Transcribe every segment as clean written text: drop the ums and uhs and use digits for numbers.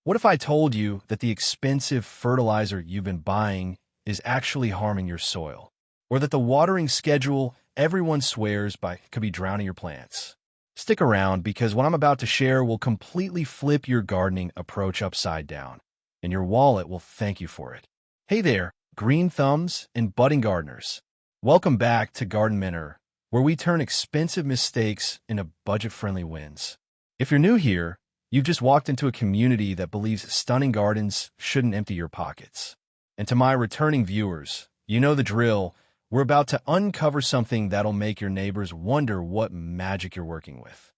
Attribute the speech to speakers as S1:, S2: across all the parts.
S1: What if I told you that the expensive fertilizer you've been buying is actually harming your soil? Or that the watering schedule everyone swears by could be drowning your plants? Stick around because what I'm about to share will completely flip your gardening approach upside down, and your wallet will thank you for it. Hey there, green thumbs and budding gardeners. Welcome back to Garden Mentor, where we turn expensive mistakes into budget-friendly wins. If you're new here, you've just walked into a community that believes stunning gardens shouldn't empty your pockets. And to my returning viewers, you know the drill. We're about to uncover something that'll make your neighbors wonder what magic you're working with.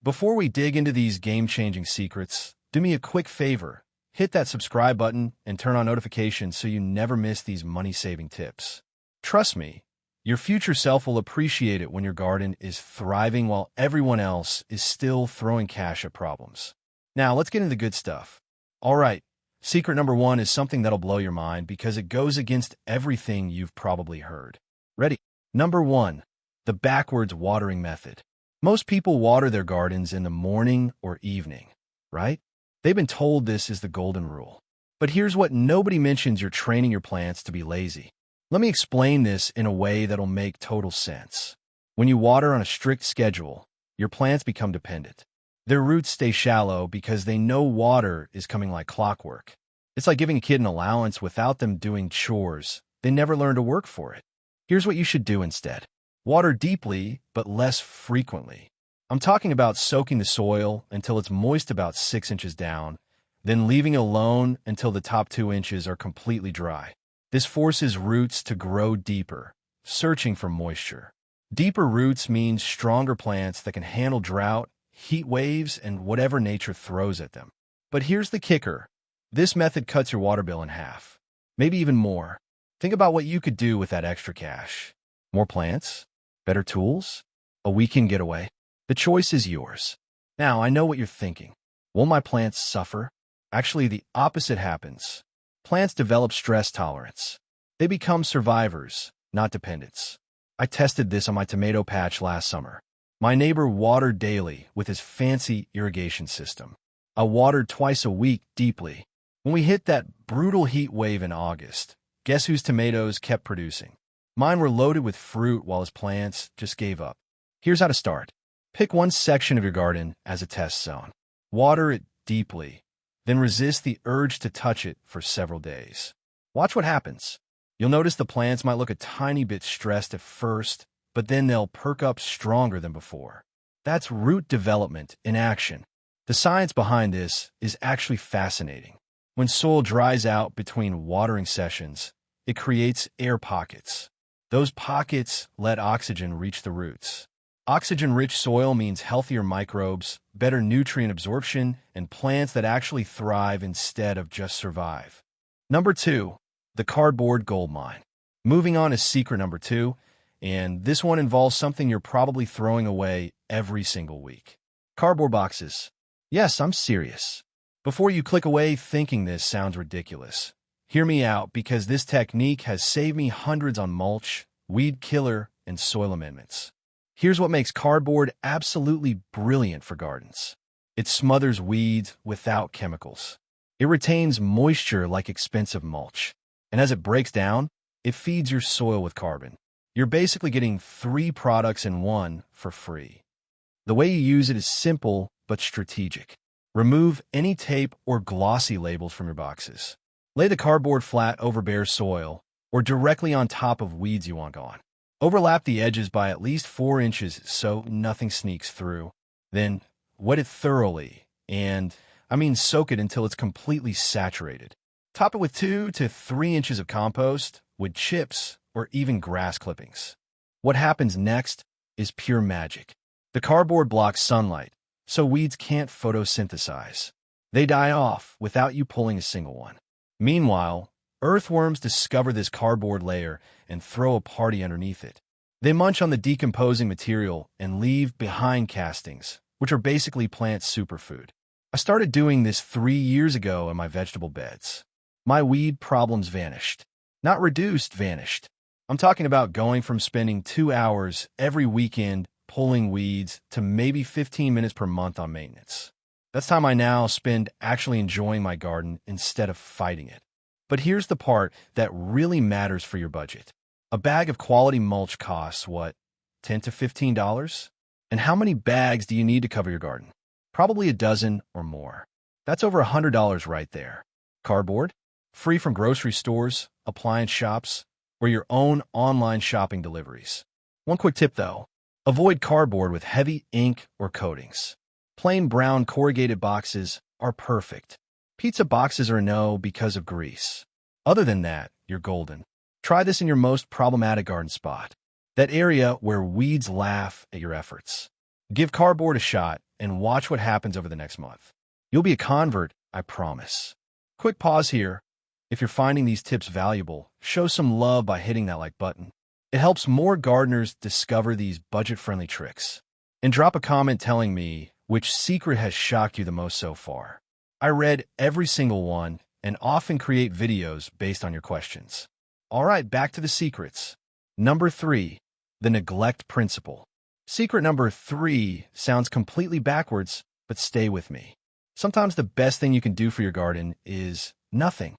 S1: Before we dig into these game-changing secrets, do me a quick favor. Hit that subscribe button and turn on notifications so you never miss these money-saving tips. Trust me, your future self will appreciate it when your garden is thriving while everyone else is still throwing cash at problems. Now, let's get into the good stuff. All right, secret number one is something that'll blow your mind because it goes against everything you've probably heard. Ready? Number one, the backwards watering method. Most people water their gardens in the morning or evening, right? They've been told this is the golden rule. But here's what nobody mentions: you're training your plants to be lazy. Let me explain this in a way that'll make total sense. When you water on a strict schedule, your plants become dependent. Their roots stay shallow because they know water is coming like clockwork. It's like giving a kid an allowance without them doing chores. They never learn to work for it. Here's what you should do instead. Water deeply, but less frequently. I'm talking about soaking the soil until it's moist about 6 inches down, then leaving it alone until the top 2 inches are completely dry. This forces roots to grow deeper, searching for moisture. Deeper roots means stronger plants that can handle drought, heat waves, and whatever nature throws at them. But here's the kicker. This method cuts your water bill in half, maybe even more. Think about what you could do with that extra cash. More plants? Better tools? A weekend getaway? The choice is yours. Now, I know what you're thinking. Will my plants suffer? Actually, the opposite happens. Plants develop stress tolerance. They become survivors, not dependents. I tested this on my tomato patch last summer. My neighbor watered daily with his fancy irrigation system. I watered twice a week deeply. When we hit that brutal heat wave in August, guess whose tomatoes kept producing? Mine were loaded with fruit while his plants just gave up. Here's how to start. Pick one section of your garden as a test zone. Water it deeply, then resist the urge to touch it for several days. Watch what happens. You'll notice the plants might look a tiny bit stressed at first, but then they'll perk up stronger than before. That's root development in action. The science behind this is actually fascinating. When soil dries out between watering sessions, it creates air pockets. Those pockets let oxygen reach the roots. Oxygen-rich soil means healthier microbes, better nutrient absorption, and plants that actually thrive instead of just survive. Number two, the cardboard goldmine. Moving on is secret number two, and this one involves something you're probably throwing away every single week. Cardboard boxes. Yes, I'm serious. Before you click away thinking this sounds ridiculous, hear me out because this technique has saved me hundreds on mulch, weed killer, and soil amendments. Here's what makes cardboard absolutely brilliant for gardens. It smothers weeds without chemicals. It retains moisture like expensive mulch. And as it breaks down, it feeds your soil with carbon. You're basically getting 3 products in one for free. The way you use it is simple but strategic. Remove any tape or glossy labels from your boxes. Lay the cardboard flat over bare soil or directly on top of weeds you want gone. Overlap the edges by at least 4 inches so nothing sneaks through. Then wet it thoroughly and, soak it until it's completely saturated. Top it with 2 to 3 inches of compost, wood chips, or even grass clippings. What happens next is pure magic. The cardboard blocks sunlight, so weeds can't photosynthesize. They die off without you pulling a single one. Meanwhile, earthworms discover this cardboard layer and throw a party underneath it. They munch on the decomposing material and leave behind castings, which are basically plant superfood. I started doing this 3 years ago in my vegetable beds. My weed problems vanished. Not reduced, vanished. I'm talking about going from spending 2 hours every weekend pulling weeds to maybe 15 minutes per month on maintenance. That's time I now spend actually enjoying my garden instead of fighting it. But here's the part that really matters for your budget. A bag of quality mulch costs, what, $10 to $15? And how many bags do you need to cover your garden? Probably a dozen or more. That's over $100 right there. Cardboard? Free from grocery stores, appliance shops, or your own online shopping deliveries. One quick tip though, avoid cardboard with heavy ink or coatings. Plain brown corrugated boxes are perfect. Pizza boxes are a no because of grease. Other than that, you're golden. Try this in your most problematic garden spot, that area where weeds laugh at your efforts. Give cardboard a shot and watch what happens over the next month. You'll be a convert, I promise. Quick pause here. If you're finding these tips valuable, show some love by hitting that like button. It helps more gardeners discover these budget-friendly tricks. And drop a comment telling me which secret has shocked you the most so far. I read every single one and often create videos based on your questions. All right, back to the secrets. Number 3, the neglect principle. Secret number 3 sounds completely backwards, but stay with me. Sometimes the best thing you can do for your garden is nothing.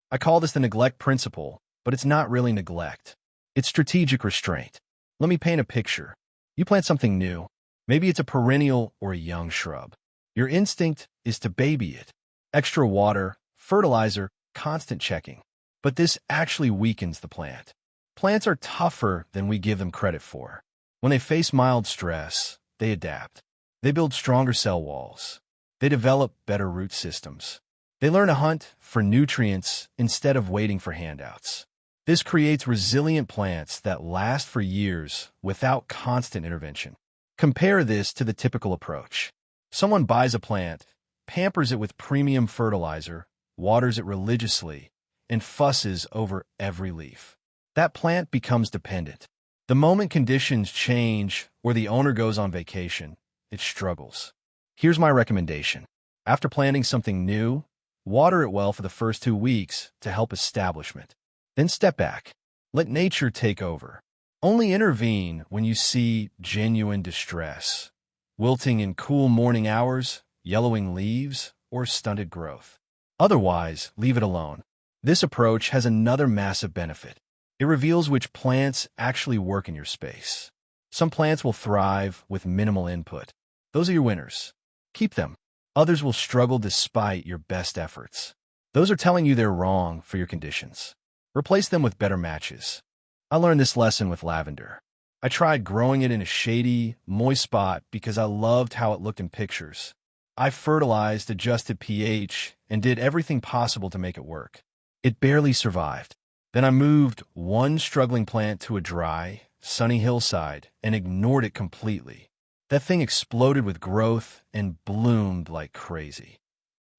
S1: I call this the neglect principle, but it's not really neglect. It's strategic restraint. Let me paint a picture. You plant something new. Maybe it's a perennial or a young shrub. Your instinct is to baby it. Extra water, fertilizer, constant checking. But this actually weakens the plant. Plants are tougher than we give them credit for. When they face mild stress, they adapt. They build stronger cell walls. They develop better root systems. They learn to hunt for nutrients instead of waiting for handouts. This creates resilient plants that last for years without constant intervention. Compare this to the typical approach. Someone buys a plant, pampers it with premium fertilizer, waters it religiously, and fusses over every leaf. That plant becomes dependent. The moment conditions change or the owner goes on vacation, it struggles. Here's my recommendation. After planting something new, water it well for the first 2 weeks to help establishment. Then step back. Let nature take over. Only intervene when you see genuine distress, wilting in cool morning hours, yellowing leaves, or stunted growth. Otherwise, leave it alone. This approach has another massive benefit. It reveals which plants actually work in your space. Some plants will thrive with minimal input. Those are your winners. Keep them. Others will struggle despite your best efforts. Those are telling you they're wrong for your conditions. Replace them with better matches. I learned this lesson with lavender. I tried growing it in a shady, moist spot because I loved how it looked in pictures. I fertilized, adjusted pH, and did everything possible to make it work. It barely survived. Then I moved one struggling plant to a dry, sunny hillside and ignored it completely. That thing exploded with growth and bloomed like crazy.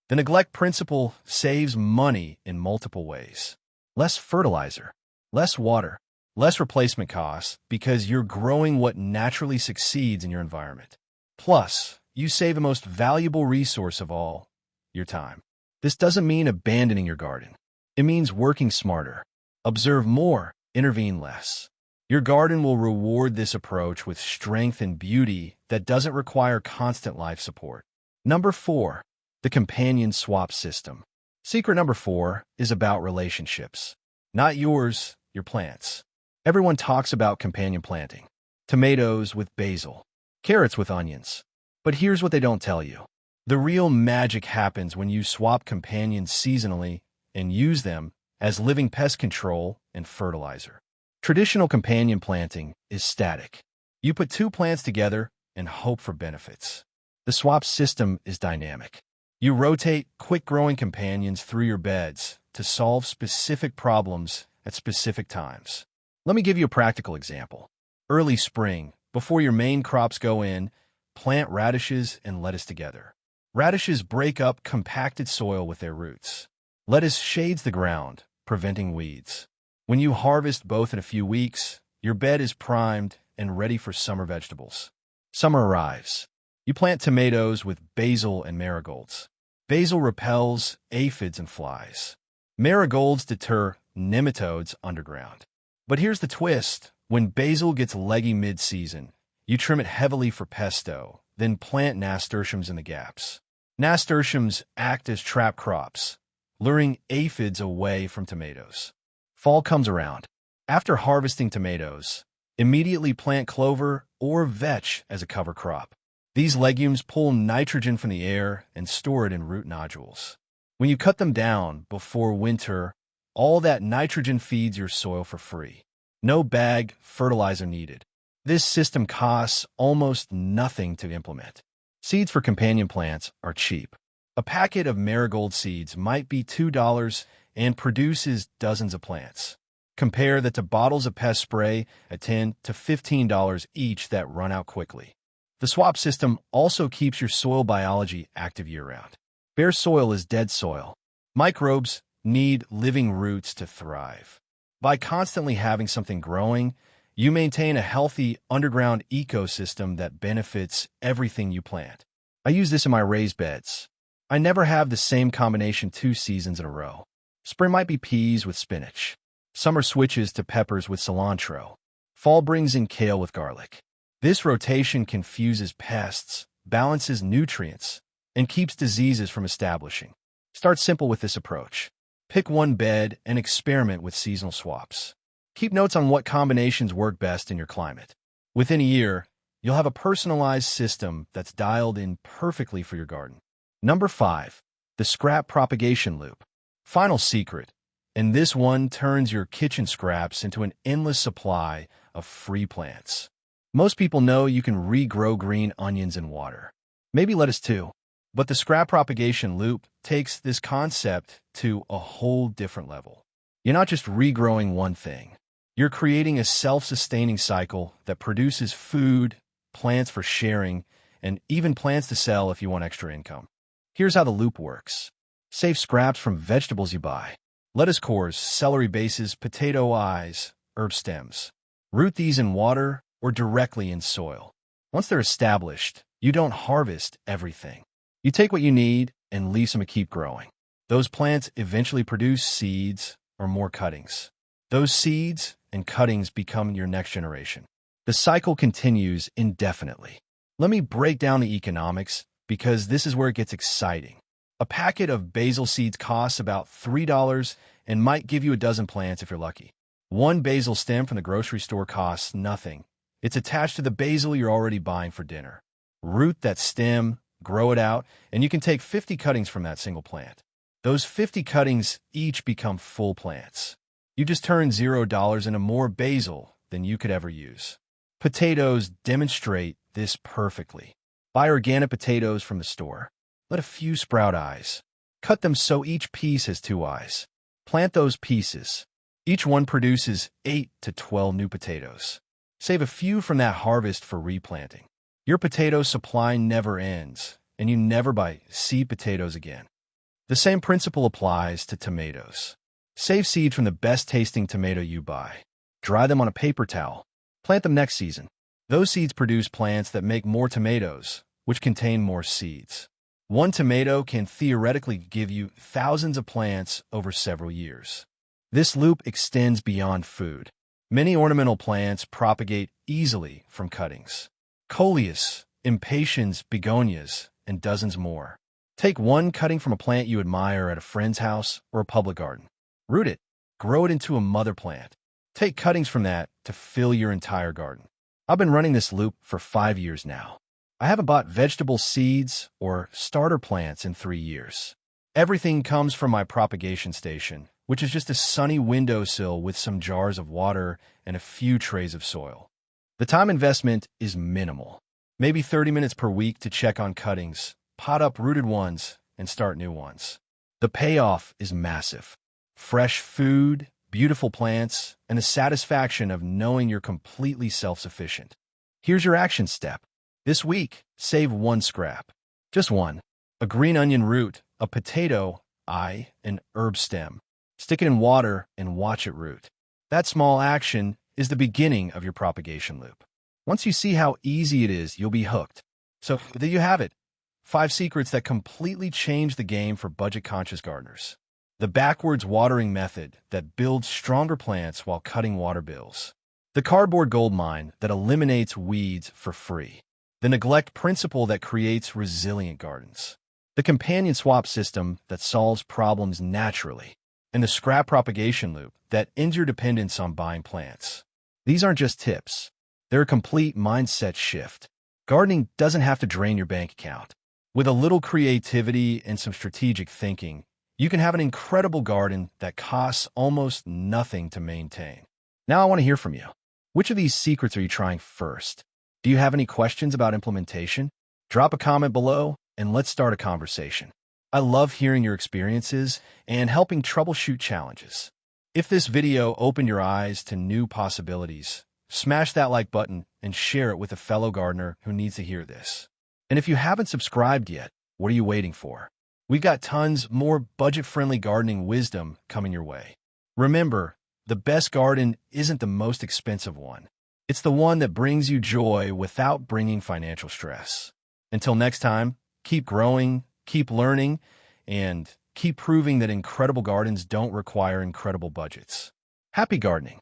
S1: The neglect principle saves money in multiple ways. Less fertilizer, less water, less replacement costs because you're growing what naturally succeeds in your environment. Plus, you save the most valuable resource of all, your time. This doesn't mean abandoning your garden. It means working smarter. Observe more, intervene less. Your garden will reward this approach with strength and beauty that doesn't require constant life support. Number 4, the companion swap system. Secret number 4 is about relationships. Not yours, your plants. Everyone talks about companion planting. Tomatoes with basil, carrots with onions. But here's what they don't tell you. The real magic happens when you swap companions seasonally and use them as living pest control and fertilizer. Traditional companion planting is static. You put 2 plants together and hope for benefits. The swap system is dynamic. You rotate quick-growing companions through your beds to solve specific problems at specific times. Let me give you a practical example. Early spring, before your main crops go in, plant radishes and lettuce together. Radishes break up compacted soil with their roots. Lettuce shades the ground, preventing weeds. When you harvest both in a few weeks, your bed is primed and ready for summer vegetables. Summer arrives. You plant tomatoes with basil and marigolds. Basil repels aphids and flies. Marigolds deter nematodes underground. But here's the twist. When basil gets leggy mid-season, you trim it heavily for pesto, then plant nasturtiums in the gaps. Nasturtiums act as trap crops, luring aphids away from tomatoes. Fall comes around. After harvesting tomatoes, immediately plant clover or vetch as a cover crop. These legumes pull nitrogen from the air and store it in root nodules. When you cut them down before winter, all that nitrogen feeds your soil for free. No bagged fertilizer needed. This system costs almost nothing to implement. Seeds for companion plants are cheap. A packet of marigold seeds might be $2 and produces dozens of plants. Compare that to bottles of pest spray at $10 to $15 each that run out quickly. The swap system also keeps your soil biology active year-round. Bare soil is dead soil. Microbes need living roots to thrive. By constantly having something growing, you maintain a healthy underground ecosystem that benefits everything you plant. I use this in my raised beds. I never have the same combination 2 seasons in a row. Spring might be peas with spinach. Summer switches to peppers with cilantro. Fall brings in kale with garlic. This rotation confuses pests, balances nutrients, and keeps diseases from establishing. Start simple with this approach. Pick one bed and experiment with seasonal swaps. Keep notes on what combinations work best in your climate. Within a year, you'll have a personalized system that's dialed in perfectly for your garden. Number 5. The scrap propagation loop. Final secret, and this one turns your kitchen scraps into an endless supply of free plants. Most people know you can regrow green onions in water. Maybe lettuce too. But the scrap propagation loop takes this concept to a whole different level. You're not just regrowing one thing. You're creating a self-sustaining cycle that produces food, plants for sharing, and even plants to sell if you want extra income. Here's how the loop works. Save scraps from vegetables you buy. Lettuce cores, celery bases, potato eyes, herb stems. Root these in water or directly in soil. Once they're established, you don't harvest everything. You take what you need and leave some to keep growing. Those plants eventually produce seeds or more cuttings. Those seeds and cuttings become your next generation. The cycle continues indefinitely. Let me break down the economics because this is where it gets exciting. A packet of basil seeds costs about $3 and might give you a dozen plants if you're lucky. One basil stem from the grocery store costs nothing. It's attached to the basil you're already buying for dinner. Root that stem, grow it out, and you can take 50 cuttings from that single plant. Those 50 cuttings each become full plants. You just turn $0 into more basil than you could ever use. Potatoes demonstrate this perfectly. Buy organic potatoes from the store. Let a few sprout eyes. Cut them so each piece has 2 eyes. Plant those pieces. Each one produces 8 to 12 new potatoes. Save a few from that harvest for replanting. Your potato supply never ends, and you never buy seed potatoes again. The same principle applies to tomatoes. Save seeds from the best-tasting tomato you buy. Dry them on a paper towel. Plant them next season. Those seeds produce plants that make more tomatoes, which contain more seeds. One tomato can theoretically give you thousands of plants over several years. This loop extends beyond food. Many ornamental plants propagate easily from cuttings. Coleus, impatiens, begonias, and dozens more. Take one cutting from a plant you admire at a friend's house or a public garden. Root it. Grow it into a mother plant. Take cuttings from that to fill your entire garden. I've been running this loop for 5 years now. I haven't bought vegetable seeds or starter plants in 3 years. Everything comes from my propagation station, which is just a sunny windowsill with some jars of water and a few trays of soil. The time investment is minimal. Maybe 30 minutes per week to check on cuttings, pot up rooted ones, and start new ones. The payoff is massive. Fresh food, beautiful plants, and the satisfaction of knowing you're completely self-sufficient. Here's your action step. This week, save one scrap. Just one. A green onion root, a potato eye, an herb stem. Stick it in water and watch it root. That small action is the beginning of your propagation loop. Once you see how easy it is, you'll be hooked. So there you have it. 5 secrets that completely change the game for budget-conscious gardeners. The backwards watering method that builds stronger plants while cutting water bills. The cardboard goldmine that eliminates weeds for free. The neglect principle that creates resilient gardens. the companion swap system that solves problems naturally, and the scrap propagation loop that ends your dependence on buying plants. These aren't just tips. They're a complete mindset shift. Gardening doesn't have to drain your bank account. With a little creativity and some strategic thinking, you can have an incredible garden that costs almost nothing to maintain. Now I want to hear from you. Which of these secrets are you trying first? Do you have any questions about implementation? Drop a comment below and let's start a conversation. I love hearing your experiences and helping troubleshoot challenges. If this video opened your eyes to new possibilities, smash that like button and share it with a fellow gardener who needs to hear this. And if you haven't subscribed yet, what are you waiting for? We've got tons more budget-friendly gardening wisdom coming your way. Remember, the best garden isn't the most expensive one. It's the one that brings you joy without bringing financial stress. Until next time, keep growing, keep learning, and keep proving that incredible gardens don't require incredible budgets. Happy gardening!